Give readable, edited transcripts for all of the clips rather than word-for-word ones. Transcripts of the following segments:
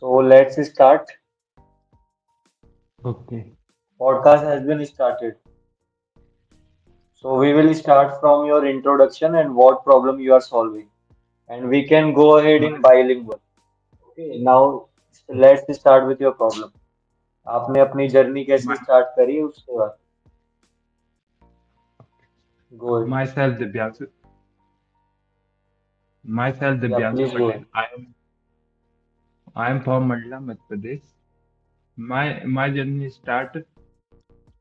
So let's start. Okay. Podcast has been started. So we will start from your introduction and what problem you are solving. And we can go ahead in My, bilingual. Okay, now let's start with your problem. आपने अपनी journey कैसे my, start करी उसके बाद go ahead. myself Divyansu. Myself या Divyansu please go Patel. Ahead. I am from Mandla, Madhya Pradesh. My journey start.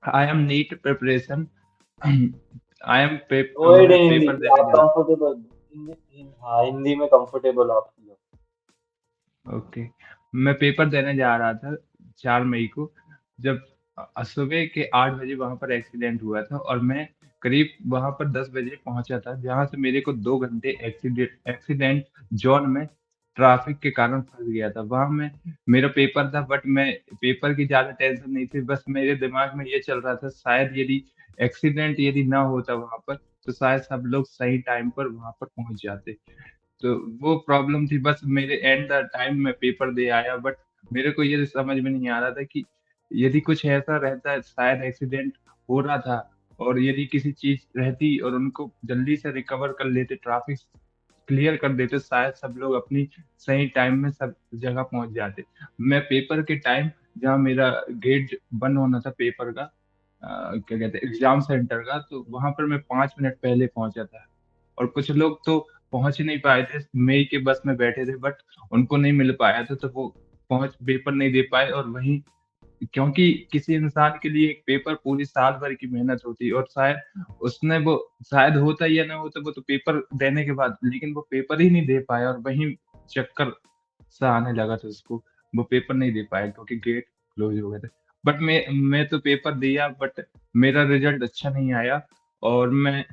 I am NEET preparation. I am go ahead मैं इन Hindi. Paper देने आप जा comfortable. हाँ, हिंदी में कंफर्टेबल आप. ओके। मैं paper देने जा रहा था 4 मई को, जब सुबह के 8 बजे वहां पर एक्सीडेंट हुआ था और मैं करीब वहां पर 10 बजे पहुंचा था, जहां से मेरे को 2 घंटे एक्सीडेंट एक्सीडेंट जोन में ट्रैफिक के कारण फंस गया था। वहां मैं मेरा पेपर था, बट मैं पेपर की ज्यादा टेंशन नहीं थी। बस मेरे दिमाग में ये चल रहा था, शायद यदि ना होता वहां पर, तो शायद सब लोग सही टाइम पर वहां पर पहुंच जाते। तो वो प्रॉब्लम थी। बस मेरे एंड द टाइम में पेपर दे आया, बट मेरे को ये समझ में नहीं आ रहा था कि यदि कुछ ऐसा रहता, शायद एक्सीडेंट हो रहा था, और यदि किसी चीज रहती और उनको जल्दी से रिकवर कर लेते, ट्रैफिक क्लियर कर देते, शायद सब लोग अपनी सही टाइम में सब जगह पहुंच जाते। मैं पेपर के टाइम, जहाँ मेरा गेट बंद होना था पेपर का, क्या कहते हैं, एग्जाम सेंटर का, तो वहां पर मैं 5 मिनट पहले पहुंचा था। और कुछ लोग तो पहुंच ही नहीं पाए थे, मई के बस में बैठे थे, बट उनको नहीं मिल पाया था, तो वो पहुंच पेपर नहीं दे पाए। और वहीं, क्योंकि किसी इंसान के लिए एक पेपर पूरी साल भर की मेहनत होती है, और शायद उसने वो, शायद होता या ना होता वो, तो पेपर देने के बाद, लेकिन वो पेपर ही नहीं दे पाया, और वहीं चक्कर सा आने लगा था उसको। वो पेपर नहीं दे पाया क्योंकि गेट क्लोज हो गए थे। बट मैं तो पेपर दिया, बट मेरा रिजल्ट अच्छा नहीं आया। और मैं,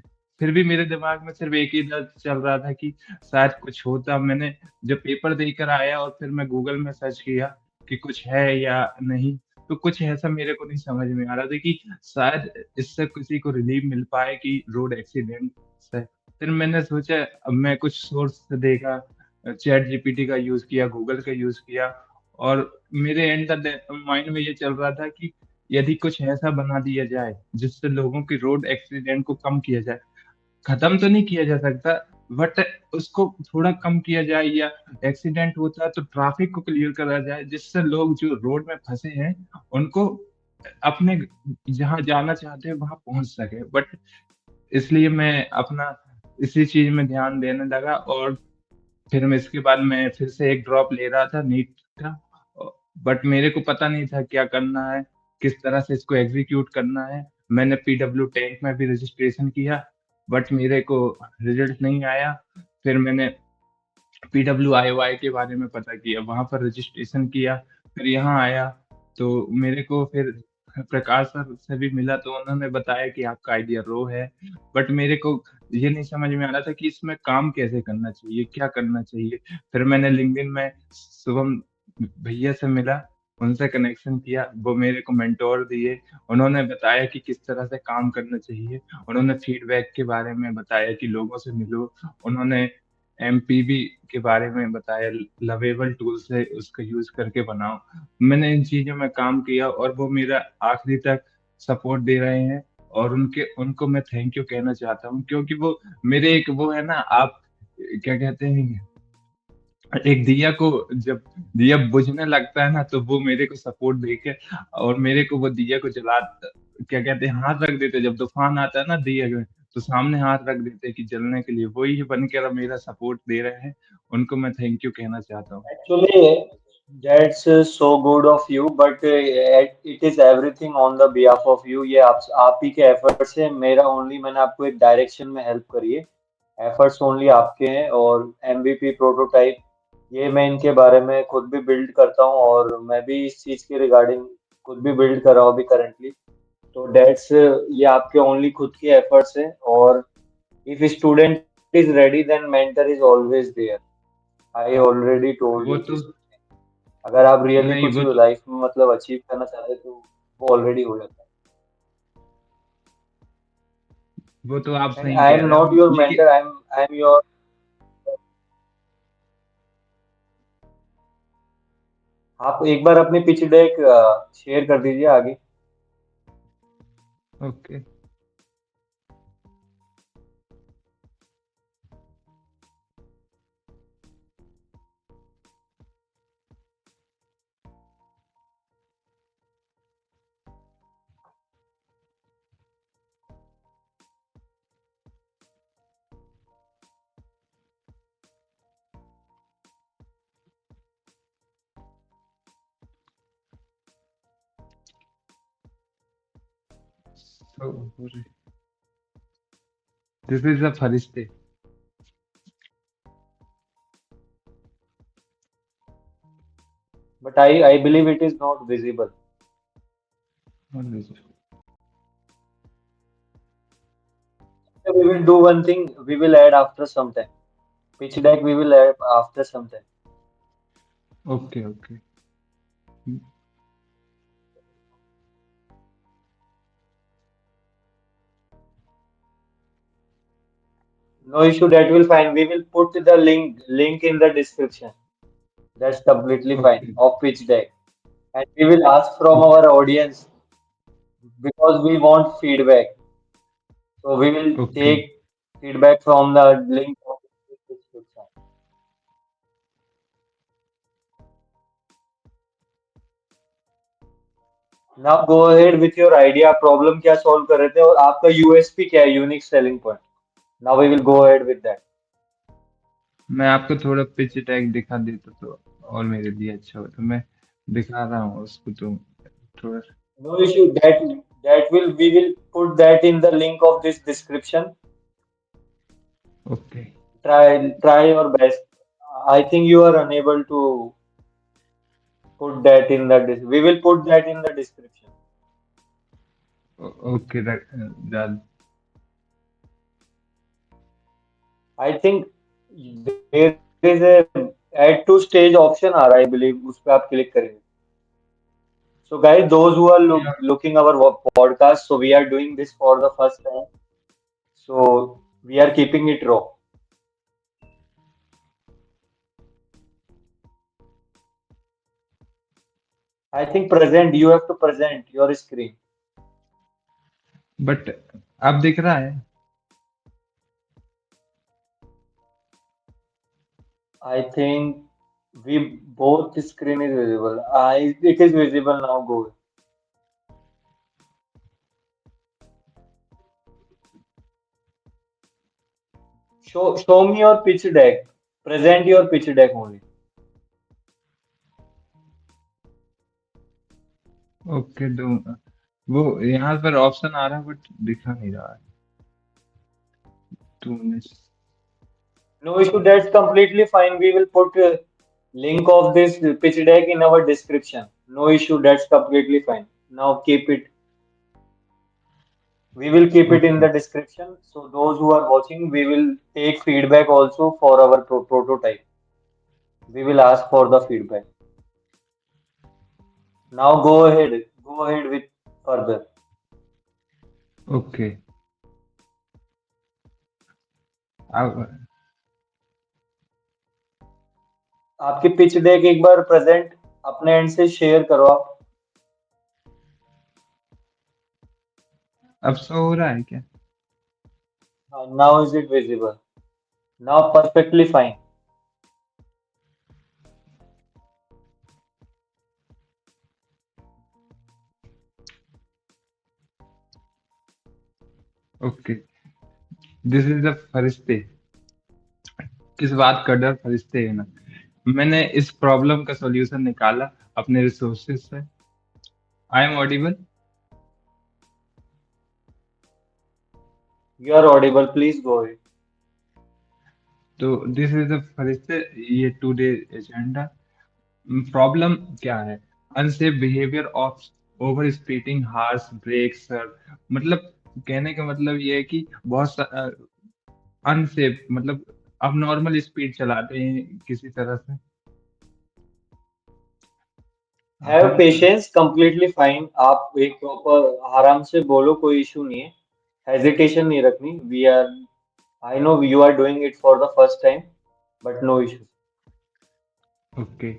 फिर भी मेरे दिमाग में सिर्फ एक ही दर्द चल रहा था कि शायद कुछ होता। मैंने जब पेपर देकर आया और फिर मैं गूगल में सर्च किया कि कुछ है या नहीं, तो कुछ ऐसा मेरे को नहीं समझ में आ रहा था कि शायद इससे किसी को रिलीफ मिल पाए कि रोड एक्सीडेंट से। फिर मैंने सोचा, अब मैं कुछ सोर्स से देखा, चैट जीपीटी का यूज किया, गूगल का यूज किया, और मेरे एंड माइंड में ये चल रहा था कि यदि कुछ ऐसा बना दिया जाए जिससे लोगों की रोड एक्सीडेंट को कम किया जाए, खत्म तो नहीं किया जा सकता, बट उसको थोड़ा कम किया जाए, या एक्सीडेंट होता है तो ट्रैफिक को क्लियर करा जाए, जिससे लोग जो रोड में फंसे हैं उनको अपने जहाँ जाना चाहते हैं वहां पहुंच सके। बट इसलिए मैं अपना इसी चीज में ध्यान देने लगा, और फिर मैं इसके बाद मैं फिर से एक ड्रॉप ले रहा था नीट का। बट मेरे को पता नहीं था क्या करना है, किस तरह से इसको एग्जीक्यूट करना है। मैंने पीडब्ल्यू टैंक में भी रजिस्ट्रेशन किया, बट मेरे को रिजल्ट नहीं आया। फिर मैंने पीडब्ल्यू आई वाई के बारे में पता किया, वहां पर रजिस्ट्रेशन किया, फिर यहाँ आया। तो मेरे को फिर प्रकाश सर से भी मिला, तो उन्होंने बताया कि आपका आइडिया रो है। बट मेरे को ये नहीं समझ में आ रहा था कि इसमें काम कैसे करना चाहिए, क्या करना चाहिए। फिर मैंने लिंक्डइन में शुभम भैया से मिला, उनसे कनेक्शन किया, वो मेरे को मेंटोर दिए। उन्होंने बताया कि किस तरह से काम करना चाहिए। उन्होंने फीडबैक के बारे में बताया कि लोगों से मिलो। उन्होंने एमपीबी के बारे में बताया, लवेबल टूल से उसका यूज करके बनाओ। मैंने इन चीजों में काम किया, और वो मेरा आखिरी तक सपोर्ट दे रहे हैं। और उनके उनको मैं थैंक यू कहना चाहता हूँ, क्योंकि वो मेरे एक वो है ना, आप क्या कहते हैं, एक दिया को जब दिया बुझने लगता है ना, तो वो मेरे को सपोर्ट देके, और मेरे को वो दिया को जला, क्या कहते हैं, हाथ रख देते, जब तूफान आता है ना दिया में, तो सामने हाथ रख देते कि जलने के लिए, वही बन के मेरा सपोर्ट दे रहे हैं। उनको मैं थैंक यू कहना चाहता हूँ। Actually, that's so good of you, but it is everything on the behalf of you. ये आप ही के एफर्ट से मेरा ओनली मैंने आपको एक डायरेक्शन में हेल्प करी है. एफर्ट्स ओनली आपके हैं. और एमवीपी प्रोटोटाइप ये मैं इनके बारे में खुद भी बिल्ड करता हूँ और मैं भी इस चीज़ के रिगार्डिंग खुद भी बिल्ड कर रहा हूँ अभी करंटली. तो डेट्स ये आपके ओनली खुद के एफर्ट्स हैं. और if student is ready then mentor is always there. I already told वो यू तो दिस. अगर आप रियली नहीं, कुछ वो तो लाइफ में मतलब अचीव करना चाहते हैं तो वो ऑलरेडी हो जाता वो तो आप है. एंड सही आई कह एम रहे नॉट हो, योर लेकिन मेंटर. I am. योर. आप एक बार अपनी पिच डेक शेयर कर दीजिए आगे। Okay. So this is a फरिश्ते। But I believe it is not visible. What is it? We will do one thing. We will add after some time. Pitch deck we will add after some time. Okay, okay. No issue. That will fine. We will put the link in the description. That's completely fine. Okay, Of pitch deck, and we will ask from okay, our audience because we want feedback. So we will okay. take feedback from the link of the description. Now go ahead with your idea. Problem क्या solve कर रहे थे और आपका USP क्या है? Unique selling point. Now we will go ahead with that. मैं आपको थोड़ा पिच टैग दिखा देता तो और मेरे लिए अच्छा हो, तो मैं दिखा रहा हूँ उसको, तो थोड़ा। No issue. That will we will put that in the link of this description. Okay, Try your best. I think you are unable to put that in the we will put that in the description. Okay, डाल। I think there is a add to stage option आ रहा है, I believe उस पे आप click करेंगे. So guys, those who are looking our podcast, so we are doing this for the first time. So we are keeping it raw. I think present. You have to present your screen. But अब दिख रहा है। I think we both screen is visible. It is visible now. Go. Show me your pitch deck. Present your pitch deck only. Okay, दो। वो यहाँ पर option आ रहा है बट दिखा नहीं रहा है। 2 minute. No issue. That's completely fine. We will put link of this pitch deck in our description. No issue. That's completely fine. Now keep it. We will keep it in okay, the description. So those who are watching, we will take feedback also for our prototype. We will ask for the feedback. Now go ahead. Go ahead with further. Okay. अब आपकी pitch deck एक बार present अपने and से share करो आप। अब show हो रहा है क्या? Now is it visible? Now perfectly fine. Okay, this is the फरिश्ते। किस बात का डर, फरिश्ते है ना। मैंने इस प्रॉब्लम का सॉल्यूशन निकाला अपने रिसोर्सेज से। I am audible? You are audible, please go ahead. तो दिस इज द फरिश्ते, ये टुडे एजेंडा। प्रॉब्लम क्या है? Unsafe behaviour of over speeding, harsh brake sir. मतलब कहने का मतलब ये है कि बहुत अनसेफ, मतलब अब नॉर्मल स्पीड चलाते हैं किसी तरह से। हैव हम पेशेंस, कंप्लीटली फाइन। आप एक प्रॉपर आराम से बोलो, कोई इशू नहीं है। हेजिटेशन नहीं रखनी। We are I know you are doing it for the first time, but no issue. Okay,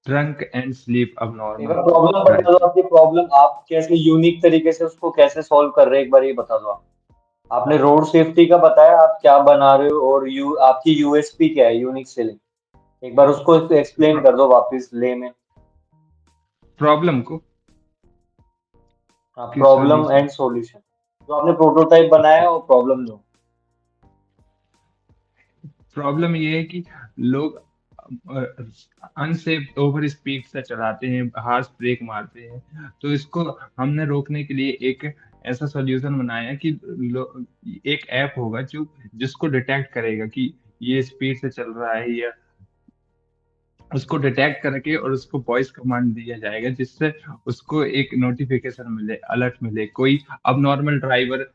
drunk and sleep एक abnormal बार प्रॉब्लम बता दो, ड्राइविंग। आपकी प्रॉब्लम आप कैसे यूनिक तरीके से उसको कैसे सॉल्व कर रहे हैं, एक बार ये बता दो आप। आपने रोड सेफ्टी का बताया, आप क्या बना रहे हो, और यू आपकी यूएसपी क्या है, यूनिक सेलिंग। एक बार उसको एक्सप्लेन कर दो वापस ले में। प्रॉब्लम को हाँ, कि प्रॉब्लम सॉल्यूशन। And solution. जो आपने प्रोटोटाइप बनाया ओके, है, और प्रॉब्लम दो। प्रॉब्लम ये है कि लोग अनसेफ ओवर स्पीड से चलाते हैं, हार्श ब्रेक मारते हैं। तो इसको हमने रोकने के लिए एक ऐसा सॉल्यूशन बनाया कि एक ऐप होगा जो जिसको डिटेक्ट करेगा कि ये स्पीड से चल रहा है, या उसको डिटेक्ट करके और उसको वॉइस कमांड दिया जाएगा, जिससे उसको एक नोटिफिकेशन मिले, अलर्ट मिले। कोई अब नॉर्मल ड्राइवर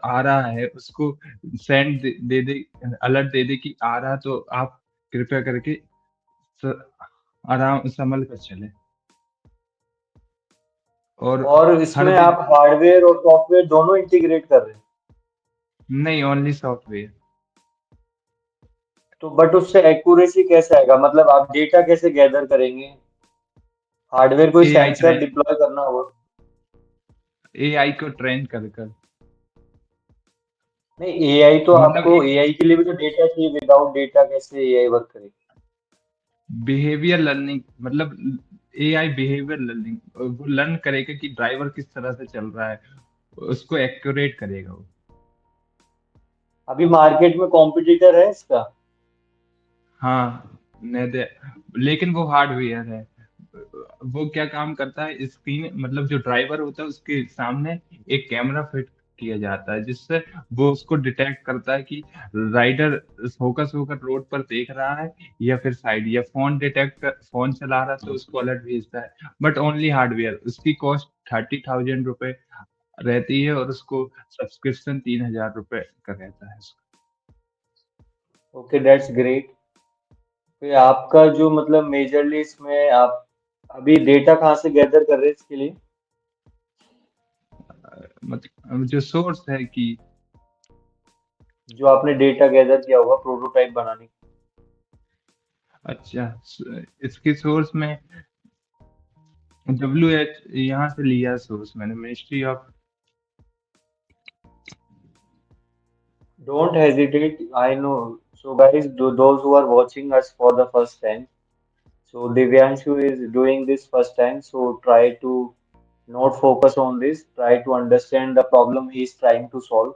आ रहा है, उसको सेंड दे दे, अलर्ट दे दे कि आ रहा, तो आप कृपया करके स- आराम संभल कर चले। और और हर इसमें दिन। आप हार्डवेयर और सॉफ्टवेयर दोनों इंटीग्रेट कर रहे हैं। नहीं, ओनली सॉफ्टवेयर। तो बट उससे एक्यूरेसी कैसे आएगा, मतलब आप डेटा कैसे गैदर करेंगे। हार्डवेयर कोई एआई सेंसर ट्रेन डिप्लॉय करना होगा। एआई को ट्रेन कर कर। नहीं, एआई तो मतलब आपको, एआई के लिए भी तो डेटा चाहिए, विदाउट डेटा कैसे एआई वर्क करेगी। बिहेवियर लर्निंग, मतलब एआई बिहेवियर लर्निंग, वो लर्न करेगा कि ड्राइवर किस तरह से चल रहा है, उसको एक्यूरेट करेगा वो। अभी मार्केट में कॉम्पिटिटर है इसका। हाँ, नहीं दे, लेकिन वो हार्डवेयर है। वो क्या काम करता है, स्क्रीन मतलब जो ड्राइवर होता है उसके सामने एक कैमरा फिट किया जाता है, जिससे वो उसको डिटेक्ट करता है कि राइडर फोकस होकर रोड पर देख रहा है या फिर साइड, या फोन चला रहा है तो उसको अलर्ट भेजता है। बट ओनली हार्डवेयर, उसकी कॉस्ट 30,000 रुपये रहती है, और उसको सब्सक्रिप्शन 3,000 रुपये का रहता है उसका। Okay, that's great. फिर आपका जो मतलब मेजरली इसमें आप अभी डेटा कहाँ से गैदर कर रहे हैं इसके लिए। मतलब जो सोर्स है कि जो आपने डेटा गैदर किया होगा प्रोटोटाइप बनाने के अच्छा, इसके सोर्स में यहाँ से लिया सोर्स मैंने, मिनिस्ट्री ऑफ। लिए। Don't hesitate, I know. So guys, those who are watching us for the first time, so Divyanshu is doing this first time, so try to not focus on this, try to understand the problem he is trying to solve.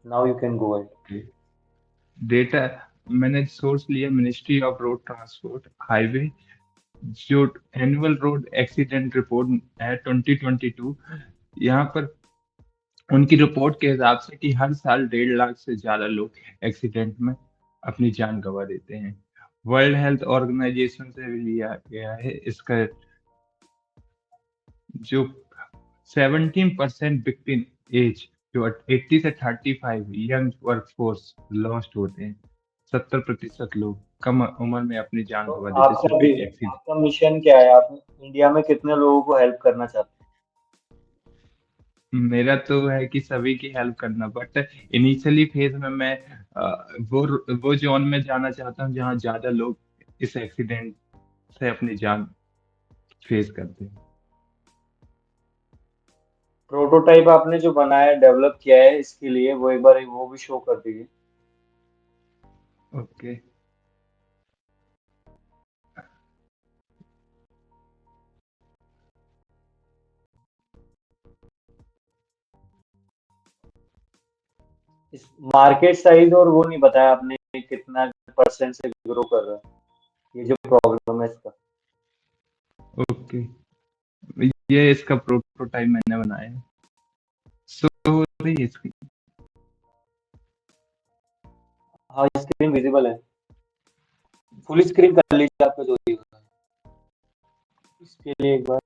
Now you can go ahead. Data मैंने source लिया ministry of road transport highway, जो annual road accident report है 2022। यहाँ पर उनकी report के हिसाब से कि हर साल 1.5 लाख से ज्यादा लोग एक्सीडेंट में अपनी जान गंवा देते हैं। वर्ल्ड हेल्थ ऑर्गेनाइजेशन से भी लिया गया है इसका, जो 17% विक्टिम एज, जो 80 से 35 यंग वर्कफोर्स लॉस्ट होते हैं। 70% लोग कम उम्र में अपनी जान तो गंवा देते हैं आपका सिर्फ भी, एक एक्सीडेंट। आपका मिशन क्या है, आप इंडिया में कितने लोगों को हेल्प करना चाहते मेरा तो है कि सभी की हेल्प करना, बट इनिशियली फेज में मैं वो जोन में जाना चाहता हूँ जहाँ ज्यादा लोग इस एक्सीडेंट से अपनी जान फेस करते हैं। हैं। प्रोटोटाइप आपने जो बनाया, डेवलप किया है इसके लिए, वो एक बार वो भी शो कर दीजिए। ओके। इस मार्केट साइज और वो नहीं बताया आपने, कितना परसेंट से ग्रो कर रहा है, ये जो प्रॉब्लम है इसका। ओके, ये इसका प्रोटोटाइप मैंने बनाया है। सो रही है इसकी। हाँ, स्क्रीन विजिबल है। फुल स्क्रीन कर लीजिए आपका जो भी होगा। इसके लिए एक बार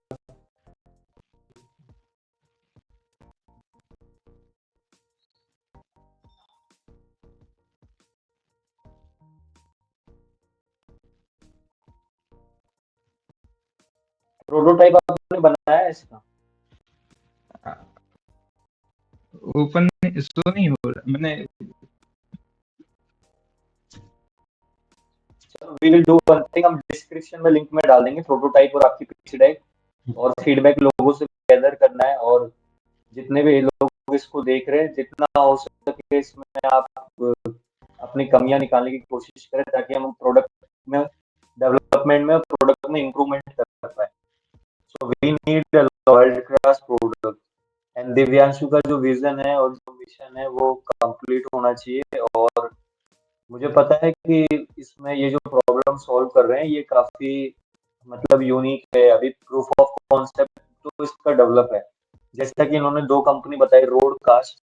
प्रोटोटाइप आपने बनाया है इसका। ओपन शो नहीं हो रहा मैंने। We will do one thing, हम डिस्क्रिप्शन में लिंक में डाल देंगे प्रोटोटाइप और आपकी पिच डेक, और फीडबैक लोगों से गैदर करना है, और जितने भी लोग इसको देख रहे हैं जितना हो सके इसमें आप अपनी कमियां निकालने की कोशिश करें, ताकि हम प्रोडक्ट में डेवलपमेंट में प्रोडक्ट में इंप्रूवमेंट कर पाए। So we need a world class product, and Divyanshu का जो विजन है और जो मिशन है वो कंप्लीट होना चाहिए। और मुझे पता है कि इसमें ये जो प्रॉब्लम सॉल्व कर रहे हैं ये काफी मतलब यूनिक है, अभी प्रूफ ऑफ कॉन्सेप्ट तो इसका डेवलप है। जैसा कि इन्होंने दो कंपनी बताई, Roadcast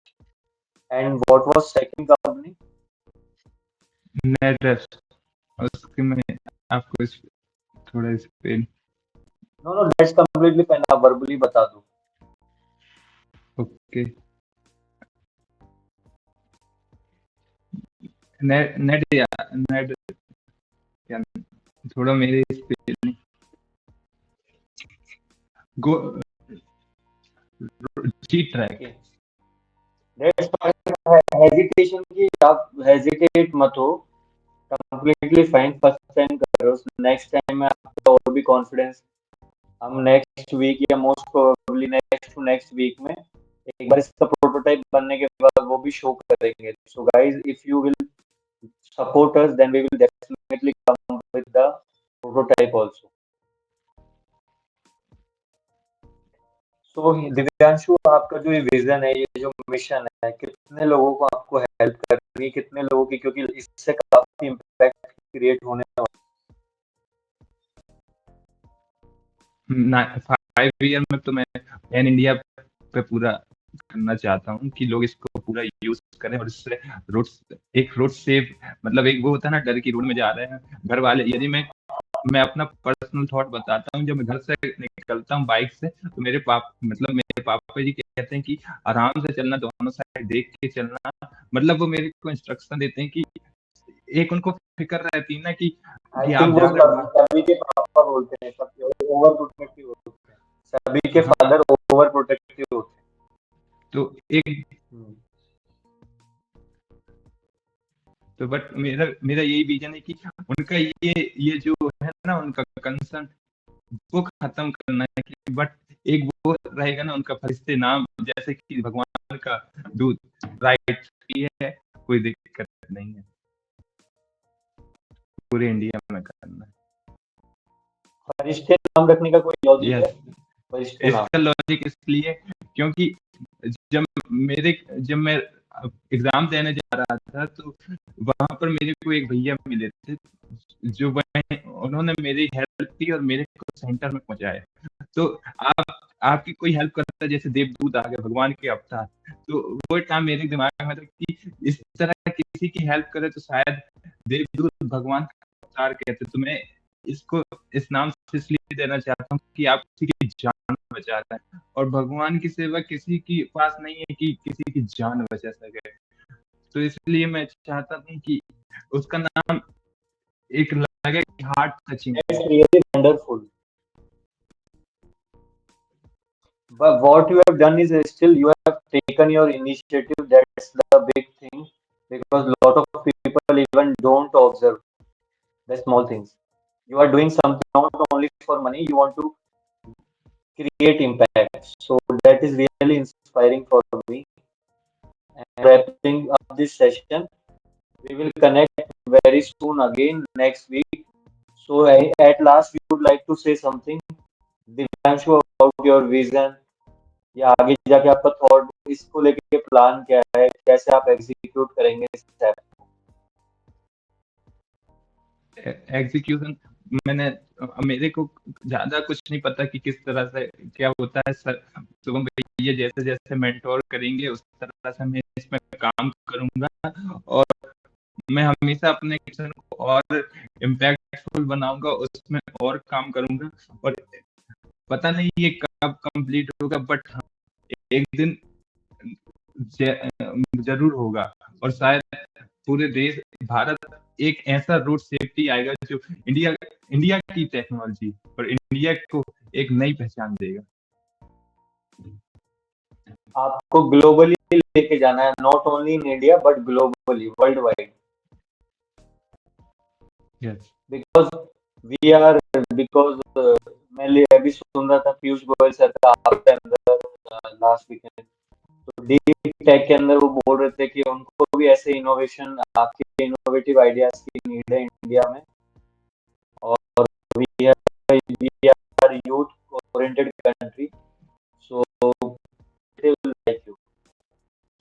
and what was second company? Netrest, उसके मैं आपको थोड़ा explain. No no, that's completely fine, आप वर्बली बता दो। ओके, नेट या नेट क्या, थोड़ा मेरे spelling go G track. That's fine, hesitation की आप हेजिटेट मत हो, कंप्लीटली फाइन, फर्स्ट टाइम कर रहे हो, नेक्स्ट टाइम में आपको और भी कॉन्फिडेंस, हम नेक्स्ट वीक या most probably next to next week में एक बार इसका प्रोटोटाइप बनने के बाद वो भी शो करेंगे। So guys, if you will support us, then we will definitely come with the prototype also. So Divyanshu, आपका जो ये विजन है, ये जो मिशन है, कितने लोगों को आपको हेल्प करनी है, कितने लोगों की, क्योंकि इससे काफी इम्पैक्ट क्रिएट होने वाला 5 ईयर में तो मैं पैन इंडिया पे पूरा करना चाहता हूँ कि लोग इसको पूरा यूज करें, और इससे रोड सेफ, मतलब एक वो होता है ना डर की रोड में जा रहे हैं घर वाले। यदि मैं अपना पर्सनल थॉट बताता हूँ, जब मैं घर से निकलता हूँ बाइक से, तो मेरे पापा जी कहते हैं कि आराम से चलना, दोनों साइड देख के चलना। मतलब वो मेरे को इंस्ट्रक्शन देते हैं कि एक उनको फिक्र रहती है ना कि आई आप थिंक वो जा रहे हो। सभी के पापा बोलते हैं, सबके ओवर प्रोटेक्टिव होते हैं, सभी के हाँ, फादर ओवर प्रोटेक्टिव होते तो एक हैं। तो बट मेरा मेरा यही विजन है कि उनका ये जो है ना, उनका कंसर्न वो खत्म करना है कि बट एक वो रहेगा ना उनका फरिश्ते नाम, जैसे कि भगवान का दूध, राइट, ये है, कोई दिक्कत नहीं है, पूरे इंडिया में करना है। फरिश्ते नाम रखने का कोई लॉजिक है? यस, फरिश्ते नाम? इसका लॉजिक इसलिए क्योंकि जब मैं एग्जाम देने जा रहा था, तो वहां पर मेरे को एक भैया मिले थे, जो उन्होंने मेरी हेल्प की और मेरे को सेंटर में पहुंचाया। तो आप आपकी कोई हेल्प करता है, जैसे देवदूत आ गए, भगवान के अवतार, तो वो टाइम मेरे दिमाग में था कि इस तरह किसी की हेल्प करे तो शायद देवदूत भगवान का अवतार कहते। तो मैं इसको इस नाम से इसलिए देना चाहता हूँ कि आप किसी की जान बचा रहे हैं, और भगवान की सेवा किसी के पास नहीं है कि किसी की जान बचा सके। तो इसलिए मैं चाहता हूँ कि उसका नाम एक लगे हार्ट टचिंग दैट्स हो। Really wonderful, but what you have done is still you have taken your initiative. That's the big thing, because a lot of people even don't observe the small things. You are doing something not only for money, you want to create impact. So that is really inspiring for me. And wrapping up this session, we will connect very soon again next week. So at last, we would like to say something, Divyanshu, about your vision, या आगे जाके आपका thought, इसको लेके plan क्या है, कैसे आप एग्जीक्यूट करेंगे इस स्टेप? एग्जीक्यूशन, मैंने मेरे को ज्यादा कुछ नहीं पता कि किस तरह से क्या होता है सर। शुभम भैया जैसे जैसे मेंटोर करेंगे उस तरह से मैं इसमें काम करूंगा, और मैं हमेशा अपने मिशन को और इम्पैक्टफुल बनाऊंगा, उसमें और काम करूंगा। और पता नहीं ये कब कंप्लीट होगा, बट हाँ, एक दिन जरूर होगा। और शायद पूरे देश, भारत एक ऐसा रोड सेफ्टी आएगा जो इंडिया इंडिया की टेक्नोलॉजी और इंडिया को एक नई पहचान देगा। आपको ग्लोबली लेके जाना है, not only in India but globally, worldwide. Yes, because we are because मैं अभी सुन रहा था पीयूष गोयल सर का आपके अंदर लास्ट वीकेंड, तो डीप टेक के अंदर वो बोल रहे थे कि उनको भी ऐसे इनोवेशन, आपके इनोवेटिव आइडियाज की नीड है इंडिया में। और we we are youth oriented country, so they will like you.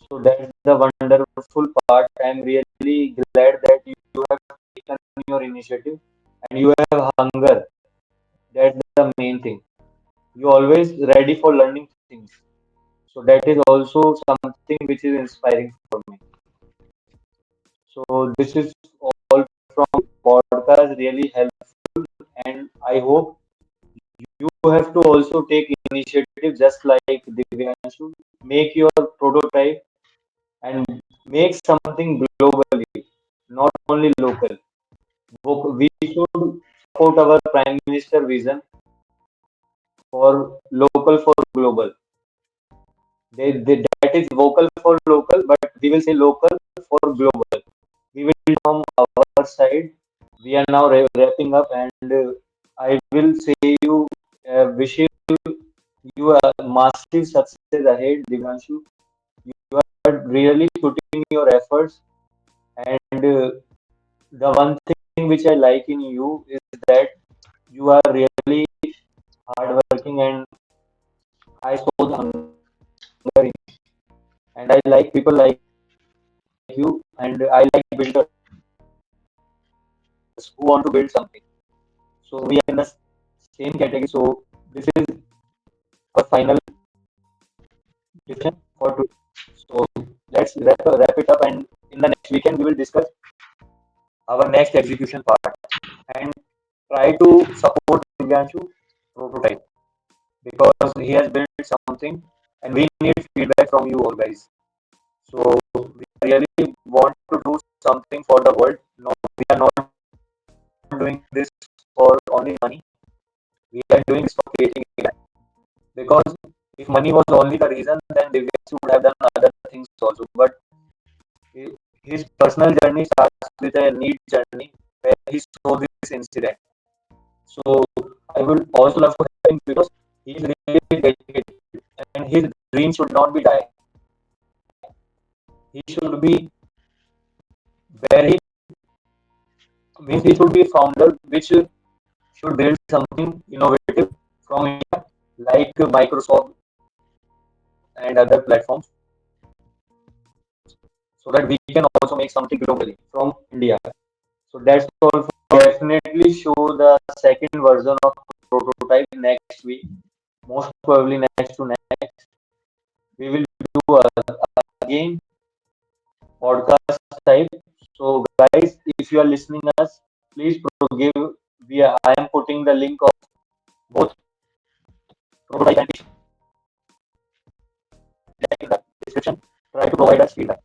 So that's the wonderful part. I'm really glad that you have taken your initiative and you have hunger. That's the main thing. You always ready for learning things. So that is also something which is inspiring for me. So this is all from podcast, really helpful, and I hope you have to also take initiative just like Divyanshu. Make your prototype and make something globally, not only local. We should support our Prime Minister vision for local for global. That is vocal for local, but we will say local for global. We will from our side. We are now wrapping up, and I will say you wish you a massive success ahead, Divanshu. You are really putting your efforts, and the one thing which I like in you is that you are really hardworking, and I saw the hunger in you. And I like people like you, and I like builders who want to build something. So we are in the same category. So this is our final decision for today. So let's wrap it up, and in the next weekend we will discuss our next execution part and try to support Divyanshu prototype because he has built something, and we need feedback from you all guys. So we really want to do something for the world. No, we are not doing this for only money. We are doing this for creating impact. Because if money was only the reason, then Divyansh would have done other things also. But his personal journey starts with a neat journey where he saw this incident. So I would also love to have him because he is really dedicated and his dream should not be die. He should be where he means he should be a founder which should build something innovative from India, like Microsoft and other platforms, so that we can also make something globally from India. So that's all. Definitely show the second version of prototype next week. Most probably next to next, we will do again podcast type. So guys, if you are listening us, please forgive. I am putting the link of both prototype and in the description. Try to provide us feedback.